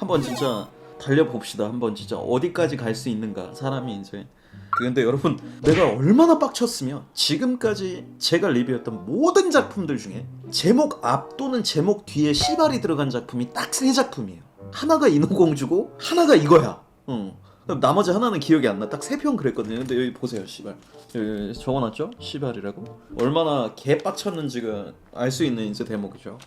한번 진짜 달려봅시다. 한번 진짜 어디까지 갈 수 있는가 사람이 이제. 근데 여러분, 내가 얼마나 빡쳤으면 지금까지 제가 리뷰했던 모든 작품들 중에 제목 앞 또는 제목 뒤에 시발이 들어간 작품이 딱 3작품이에요. 하나가 인어공주고 하나가 이거야. 나머지 하나는 기억이 안 나. 딱 3편 그랬거든요. 근데 여기 보세요, 시발. 여기 적어놨죠? 시발이라고. 얼마나 개빡쳤는지가 알 수 있는 이제 대목이죠.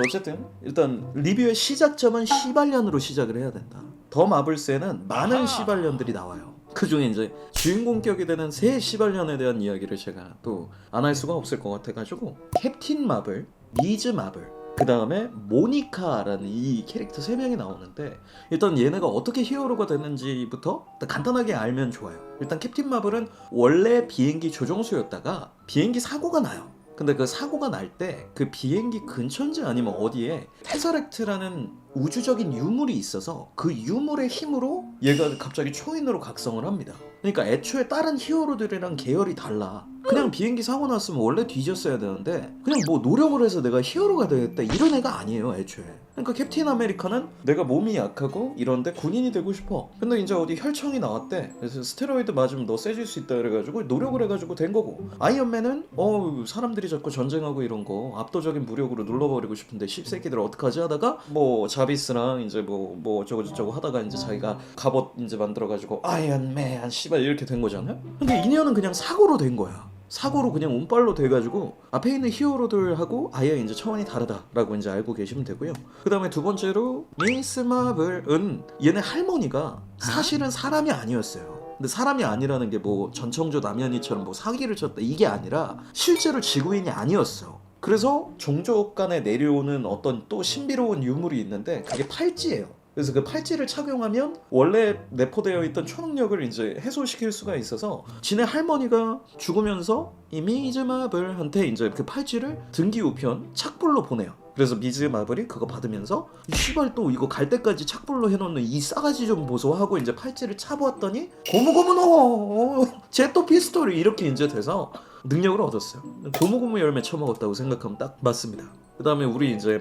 어쨌든 일단 리뷰의 시작점은 시발년으로 시작을 해야 된다. 더 마블스에는 많은 시발년들이 나와요. 그 중에 이제 주인공격이 되는 세 시발년에 대한 이야기를 제가 또 안 할 수가 없을 것 같아가지고 캡틴 마블, 미즈 마블, 그 다음에 모니카라는 이 캐릭터 3명이 나오는데, 일단 얘네가 어떻게 히어로가 되는지부터 간단하게 알면 좋아요. 일단 캡틴 마블은 원래 비행기 조종수였다가 비행기 사고가 나요. 근데 그 사고가 날 때 그 비행기 근처인지 아니면 어디에 테서렉트라는 우주적인 유물이 있어서 그 유물의 힘으로 얘가 갑자기 초인으로 각성을 합니다. 그러니까 애초에 다른 히어로들이랑 계열이 달라. 그냥 비행기 사고 났으면 원래 뒤졌어야 되는데 그냥 뭐 노력을 해서 내가 히어로가 되겠다 이런 애가 아니에요, 애초에. 그러니까 캡틴 아메리카는 내가 몸이 약하고 이런데 군인이 되고 싶어. 근데 이제 어디 혈청이 나왔대. 그래서 스테로이드 맞으면 너 세질 수 있다 그래가지고 노력을 해가지고 된 거고, 아이언맨은 사람들이 자꾸 전쟁하고 이런 거 압도적인 무력으로 눌러버리고 싶은데 씹새끼들 어떡하지 하다가 뭐 자비스랑 이제 뭐 어쩌고저쩌고 하다가 이제 자기가 갑옷 이제 만들어가지고 아이언맨 씨발 이렇게 된 거잖아요. 근데 인연은 그냥 사고로 된 거야. 사고로 그냥 운빨로 돼가지고 앞에 있는 히어로들하고 아예 이제 차원이 다르다라고 이제 알고 계시면 되고요. 그 다음에 두 번째로 미스 마블은 얘네 할머니가 사실은 사람이 아니었어요. 근데 사람이 아니라는 게 뭐 전청조 남현이처럼 뭐 사기를 쳤다 이게 아니라 실제로 지구인이 아니었어. 그래서 종족 간에 내려오는 어떤 또 신비로운 유물이 있는데 그게 팔찌예요. 그래서 그 팔찌를 착용하면 원래 내포되어 있던 초능력을 이제 해소시킬 수가 있어서 지네 할머니가 죽으면서 이 미즈 마블한테 이제 그 팔찌를 등기 우편 착불로 보내요. 그래서 미즈 마블이 그거 받으면서 씨발 또 이거 갈 때까지 착불로 해놓는 이 싸가지 좀 보소 하고 이제 팔찌를 차보았더니 고무고무노 제 또 피스톨이 이렇게 이제 돼서 능력을 얻었어요. 고무고무 열매 처먹었다고 생각하면 딱 맞습니다. 그 다음에 우리 이제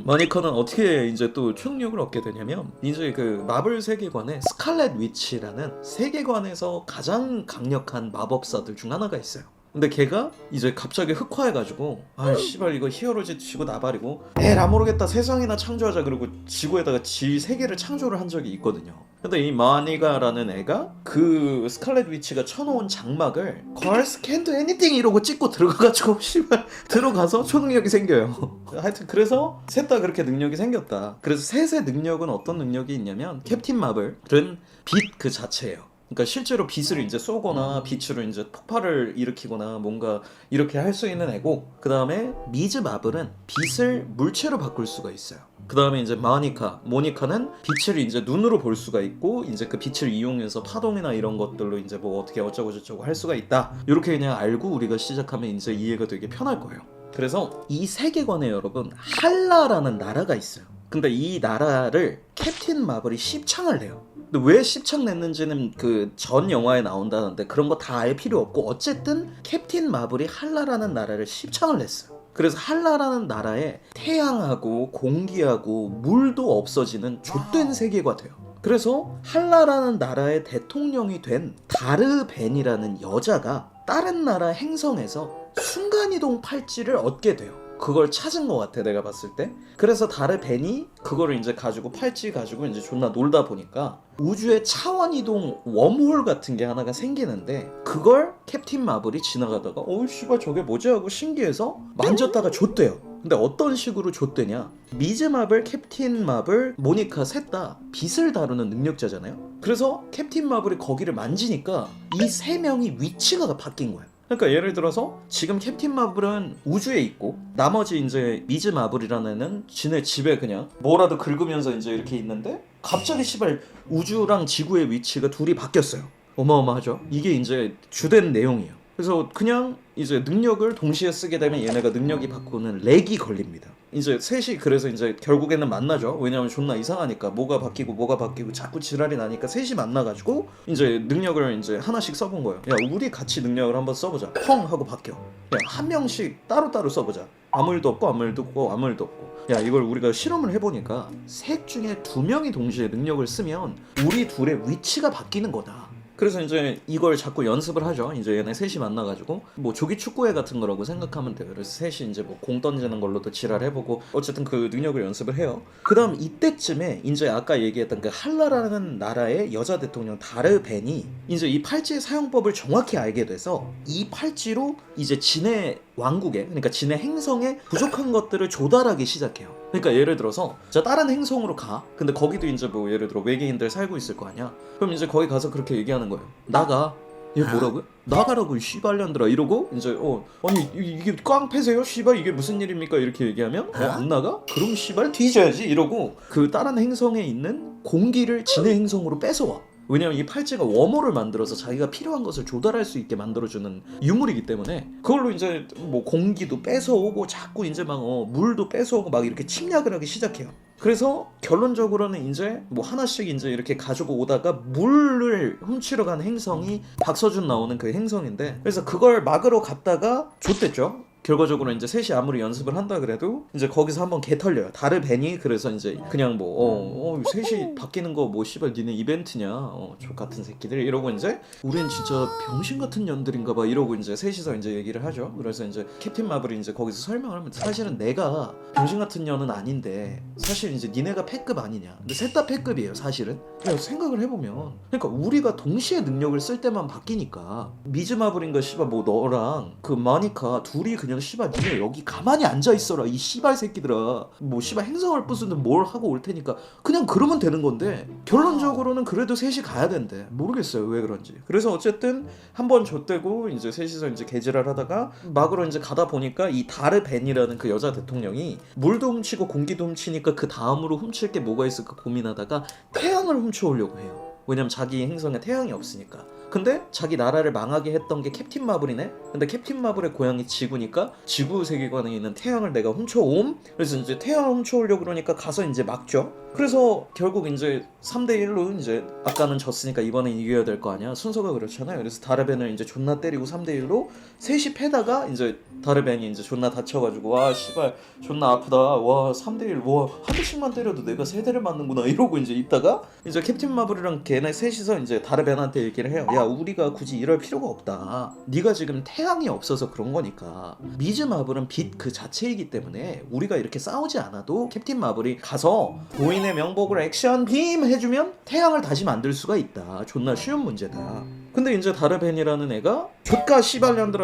마니카는 어떻게 이제 또 초능력을 얻게 되냐면, 이제 그 마블 세계관에 스칼렛 위치라는 세계관에서 가장 강력한 마법사들 중 하나가 있어요. 근데 걔가 이제 갑자기 흑화해가지고 아 씨발 이거 히어로짓 치고 나발이고 에라 모르겠다 세상이나 창조하자 그러고 지구에다가 지 세계를 창조를 한 적이 있거든요. 근데 이 마니가라는 애가 그 스칼렛 위치가 쳐놓은 장막을 Girls can't do anything 이러고 찍고 들어가가지고 씨발 들어가서 초능력이 생겨요. 하여튼 그래서 셋 다 그렇게 능력이 생겼다. 그래서 셋의 능력은 어떤 능력이 있냐면 캡틴 마블은 빛 그 자체예요. 그러니까 실제로 빛을 이제 쏘거나 빛으로 이제 폭발을 일으키거나 뭔가 이렇게 할 수 있는 애고, 그 다음에 미즈 마블은 빛을 물체로 바꿀 수가 있어요. 그 다음에 이제 모니카는 빛을 이제 눈으로 볼 수가 있고 이제 그 빛을 이용해서 파동이나 이런 것들로 이제 뭐 어떻게 어쩌고 저쩌고 할 수가 있다. 이렇게 그냥 알고 우리가 시작하면 이제 이해가 되게 편할 거예요. 그래서 이 세계관에 여러분 할라라는 나라가 있어요. 근데 이 나라를 캡틴 마블이 십창을 내요. 근데 왜 십창 냈는지는 그 전 영화에 나온다는데 그런 거 다 알 필요 없고, 어쨌든 캡틴 마블이 할라라는 나라를 십창을 냈어요. 그래서 할라라는 나라에 태양하고 공기하고 물도 없어지는 좆된 세계가 돼요. 그래서 할라라는 나라의 대통령이 된 다르벤이라는 여자가 다른 나라 행성에서 순간이동 팔찌를 얻게 돼요. 그걸 찾은 것 같아, 내가 봤을 때. 그래서 다르벤이 그거를 이제 가지고 팔찌 가지고 이제 존나 놀다 보니까 우주의 차원이동 웜홀 같은 게 하나가 생기는데, 그걸 캡틴 마블이 지나가다가 씨발 저게 뭐지 하고 신기해서 만졌다가 줬대요. 근데 어떤 식으로 줬대냐, 미즈 마블, 캡틴 마블, 모니카 셋 다 빛을 다루는 능력자잖아요. 그래서 캡틴 마블이 거기를 만지니까 이 세 명이 위치가 바뀐 거야. 그러니까 예를 들어서 지금 캡틴 마블은 우주에 있고 나머지 이제 미즈 마블이라는 애는 지네 집에 그냥 뭐라도 긁으면서 이제 이렇게 있는데 갑자기 씨발 우주랑 지구의 위치가 둘이 바뀌었어요. 어마어마하죠. 이게 이제 주된 내용이에요. 그래서 그냥 이제 능력을 동시에 쓰게 되면 얘네가 능력이 바꾸는 렉이 걸립니다. 이제 셋이 그래서 이제 결국에는 만나죠. 왜냐면 존나 이상하니까 뭐가 바뀌고 자꾸 지랄이 나니까 셋이 만나가지고 이제 능력을 이제 하나씩 써본 거예요. 야 우리 같이 능력을 한번 써보자. 펑 하고 바뀌어. 야 한 명씩 따로따로 써보자. 아무 일도 없고 아무 일도 없고 아무 일도 없고. 야, 이걸 우리가 실험을 해보니까 셋 중에 2명이 동시에 능력을 쓰면 우리 둘의 위치가 바뀌는 거다. 그래서 이제 이걸 자꾸 연습을 하죠. 이제 얘네 셋이 만나가지고 뭐 조기 축구회 같은 거라고 생각하면 돼요. 그래서 셋이 이제 뭐 공 던지는 걸로도 지랄해보고 어쨌든 그 능력을 연습을 해요. 그다음 이때쯤에 이제 아까 얘기했던 그 한라라는 나라의 여자 대통령 다르벤이 이제 이 팔찌의 사용법을 정확히 알게 돼서 이 팔찌로 이제 진해 왕국에, 그러니까 진해 행성에 부족한 것들을 조달하기 시작해요. 그러니까 예를 들어서 자 다른 행성으로 가. 근데 거기도 이제 뭐 예를 들어 외계인들 살고 있을 거 아니야. 그럼 이제 거기 가서 그렇게 얘기하는 거예요. 나가. 얘 뭐라고요? 나가라고 이 씨발년들아 이러고 이제 아니 이게 깡패세요? 씨발 이게 무슨 일입니까? 이렇게 얘기하면 안 나가? 그럼 씨발 뒤져야지 이러고 그 다른 행성에 있는 공기를 진해 행성으로 뺏어와. 왜냐면 이 팔찌가 웜홀을 만들어서 자기가 필요한 것을 조달할 수 있게 만들어주는 유물이기 때문에 그걸로 이제 뭐 공기도 뺏어오고 자꾸 이제 막 물도 뺏어오고 막 이렇게 침략을 하기 시작해요. 그래서 결론적으로는 이제 뭐 하나씩 이제 이렇게 가지고 오다가 물을 훔치러 간 행성이 박서준 나오는 그 행성인데, 그래서 그걸 막으러 갔다가 좆됐죠. 결과적으로 이제 셋이 아무리 연습을 한다 그래도 이제 거기서 한번 개 털려요. 다르벤이. 그래서 이제 그냥 뭐 셋이 바뀌는 거 뭐 씨발 니네 이벤트냐 족 같은 새끼들 이러고 이제 우린 진짜 병신 같은 년들인가 봐 이러고 이제 셋이서 이제 얘기를 하죠. 그래서 이제 캡틴 마블이 이제 거기서 설명을 하면 사실은 내가 병신 같은 년은 아닌데 사실 이제 니네가 패급 아니냐. 근데 셋 다 패급이에요 사실은. 야, 생각을 해보면 그러니까 우리가 동시에 능력을 쓸 때만 바뀌니까 미즈 마블인가 씨발 뭐 너랑 그 마니카 둘이 그냥 씨발 니네 여기 가만히 앉아있어라 이 씨발 새끼들아 뭐 씨발 행성을 부수든 뭘 하고 올 테니까 그냥 그러면 되는 건데 결론적으로는 그래도 셋이 가야 된대. 모르겠어요 왜 그런지. 그래서 어쨌든 한번 좆대고 이제 셋이서 이제 개지랄 하다가 막으로 이제 가다 보니까 이 다르벤이라는 그 여자 대통령이 물도 훔치고 공기도 훔치니까 그 다음으로 훔칠 게 뭐가 있을까 고민하다가 태양을 훔쳐오려고 해요. 왜냐면 자기 행성에 태양이 없으니까. 근데 자기 나라를 망하게 했던 게 캡틴 마블이네? 근데 캡틴 마블의 고향이 지구니까 지구 세계관에 있는 태양을 내가 훔쳐옴? 그래서 이제 태양을 훔쳐오려고 그러니까 가서 이제 막죠? 그래서 결국 이제 3대1로 이제 아까는 졌으니까 이번엔 이겨야 될 거 아니야? 순서가 그렇잖아요. 그래서 다르벤을 이제 존나 때리고 3대1로 셋이 패다가 이제 다르벤이 이제 존나 다쳐가지고 와 씨발 존나 아프다. 와 3대1 와 한 대씩만 때려도 내가 3대를 맞는구나 이러고 이제 있다가 이제 캡틴 마블이랑 걔네 셋이서 이제 다르벤한테 얘기를 해요. 야 우리가 굳이 이럴 필요가 없다. 네가 지금 태양이 없어서 그런 거니까 미즈 마블은 빛 그 자체이기 때문에 우리가 이렇게 싸우지 않아도 캡틴 마블이 가서 보인의 명복으로 액션 빔 해주면 태양을 다시 만들 수가 있다. 존나 쉬운 문제다. 근데 이제 다르벤이라는 애가 좆가 씨발년들아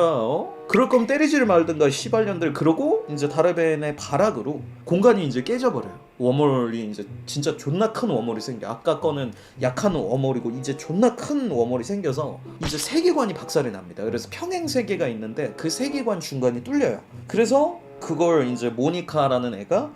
그럴 거면 때리지를 말든가 씨발년들 그러고 이제 다르벤의 발악으로 공간이 이제 깨져버려요. 워몰이 이제 진짜 존나 큰 워몰이 생겨. 아까 거는 약한 워몰이고 이제 존나 큰 워몰이 생겨서 이제 세계관이 박살이 납니다. 그래서 평행 세계가 있는데 그 세계관 중간이 뚫려요. 그래서 그걸 이제 모니카라는 애가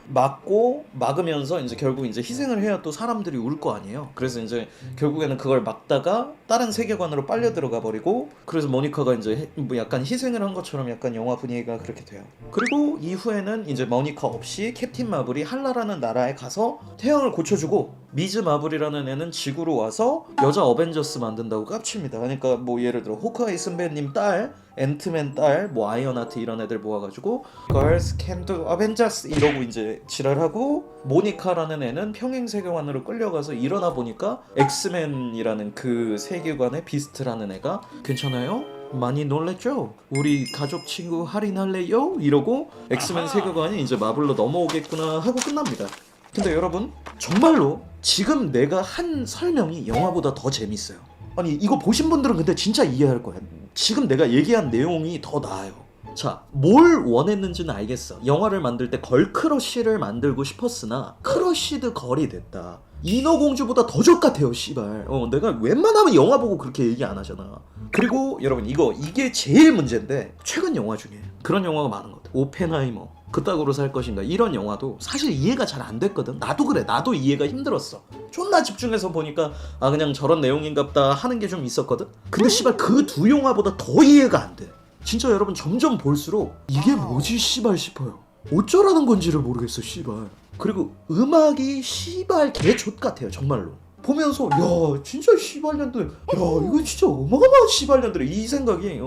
막으면서 이제 결국 이제 희생을 해야 또 사람들이 울 거 아니에요. 그래서 이제 결국에는 그걸 막다가 다른 세계관으로 빨려 들어가 버리고 그래서 모니카가 이제 뭐 약간 희생을 한 것처럼 약간 영화 분위기가 그렇게 돼요. 그리고 이후에는 이제 모니카 없이 캡틴 마블이 한라라는 나라에 가서 태양을 고쳐주고 미즈 마블이라는 애는 지구로 와서 여자 어벤져스 만든다고 깝칩니다. 그러니까 뭐 예를 들어 호크아이 선배님 딸, 앤트맨 딸, 뭐 아이언하트 이런 애들 모아가지고 Girls Can Do Avengers 이러고 이제 지랄하고 모니카라는 애는 평행 세계관으로 끌려가서 일어나 보니까 엑스맨이라는 그 세계관의 비스트라는 애가 괜찮아요? 많이 놀랬죠? 우리 가족 친구 할인할래요? 이러고 엑스맨 세계관이 이제 마블로 넘어오겠구나 하고 끝납니다. 근데 여러분 정말로 지금 내가 한 설명이 영화보다 더 재밌어요. 아니 이거 보신 분들은 근데 진짜 이해할 거야. 지금 내가 얘기한 내용이 더 나아요. 자, 뭘 원했는지는 알겠어. 영화를 만들 때 걸크러쉬를 만들고 싶었으나 크러쉬드 걸이 됐다. 인어공주보다 더 족같아요 씨발. 내가 웬만하면 영화 보고 그렇게 얘기 안 하잖아. 그리고 여러분 이게 제일 문제인데 최근 영화 중에 그런 영화가 많은 것 같아. 오펜하이머 그따구로 살 것인가 이런 영화도 사실 이해가 잘 안 됐거든. 나도 그래. 나도 이해가 힘들었어. 존나 집중해서 보니까 아 그냥 저런 내용인갑다 하는 게 좀 있었거든. 근데 씨발 그 두 영화보다 더 이해가 안 돼. 진짜 여러분 점점 볼수록 이게 뭐지 씨발 싶어요. 어쩌라는 건지를 모르겠어 씨발. 그리고 음악이 씨발 개족 같아요 정말로. 보면서 야 진짜 씨발년들 야 이거 진짜 어마어마한 씨발년들이 이 생각이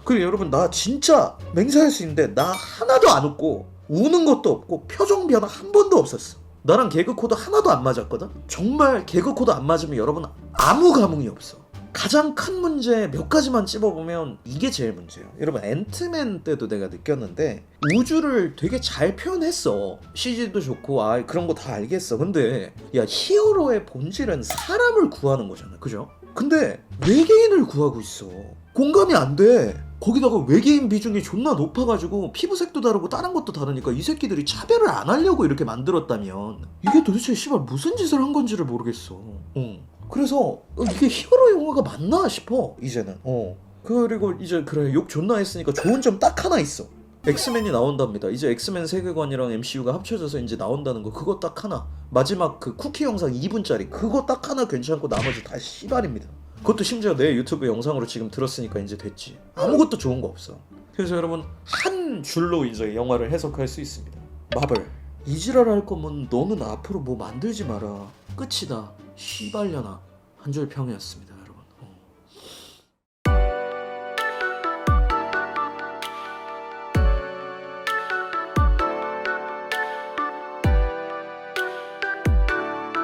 그리고 여러분 나 진짜 맹세할 수 있는데 나 하나도 안 웃고 우는 것도 없고 표정 변화 한 번도 없었어. 나랑 개그 코드 하나도 안 맞았거든. 정말 개그 코드 안 맞으면 여러분 아무 감흥이 없어. 가장 큰 문제 몇 가지만 찝어보면 이게 제일 문제예요. 여러분 앤트맨 때도 내가 느꼈는데 우주를 되게 잘 표현했어. CG도 좋고 그런 거 다 알겠어. 근데 야 히어로의 본질은 사람을 구하는 거잖아. 그죠? 근데 외계인을 구하고 있어. 공감이 안 돼. 거기다가 외계인 비중이 존나 높아가지고 피부색도 다르고 다른 것도 다르니까 이 새끼들이 차별을 안 하려고 이렇게 만들었다면 이게 도대체 씨발 무슨 짓을 한 건지를 모르겠어. 그래서 이게 히어로 영화가 맞나 싶어 이제는. 그리고 이제 그래 욕 존나 했으니까 좋은 점 딱 하나 있어. 엑스맨이 나온답니다. 이제 엑스맨 세계관이랑 MCU가 합쳐져서 이제 나온다는 거. 그거 딱 하나. 마지막 그 쿠키 영상 2분짜리 그거 딱 하나 괜찮고 나머지 다 씨발입니다. 그것도 심지어 내 유튜브 영상으로 지금 들었으니까 이제 됐지. 아무것도 좋은 거 없어. 그래서 여러분 한 줄로 이제 영화를 해석할 수 있습니다. 마블 이 지랄 할 거면 너는 앞으로 뭐 만들지 마라. 끝이다. 씨발려나. 한 줄 평이었습니다.